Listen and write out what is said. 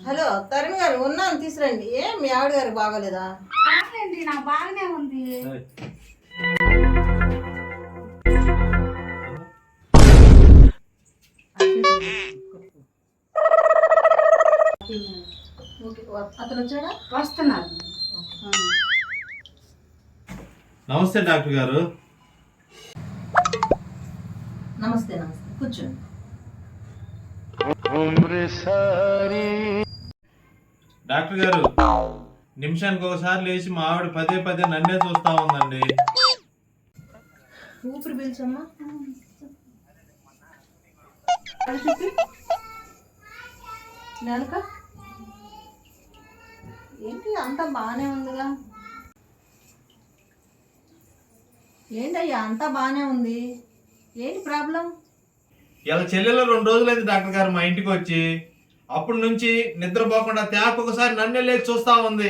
Hello Tarun గారు ఉన్నాను తీసురండి. మీ ఆవిడ గారు బాగోలేదా? నాకు బాగానే ఉంది. అతను వచ్చాడా? వస్తున్నారు. నమస్తే డాక్టర్ గారు. నమస్తే నమస్తే, కూర్చోండి. డాక్టర్ గారు, నిమిషానికి ఒకసారి లేచి మా ఆవిడ పదే పదే నన్నే చూస్తా ఉందండి. ఊపిరి పీల్చమ్మా. నాలుక ఏంటి అంతా బాగానే ఉందిగా? ఏంటయ్యా అంతా బాగానే ఉంది, ఏంటి ప్రాబ్లం? ఇలా చెల్లెలు 2 రోజులైంది డాక్టర్ గారు మా ఇంటికి వచ్చి. అప్పటి నుంచి నిద్రపోకుండా తేప ఒకసారి నన్నే లేచి చూస్తా ఉంది.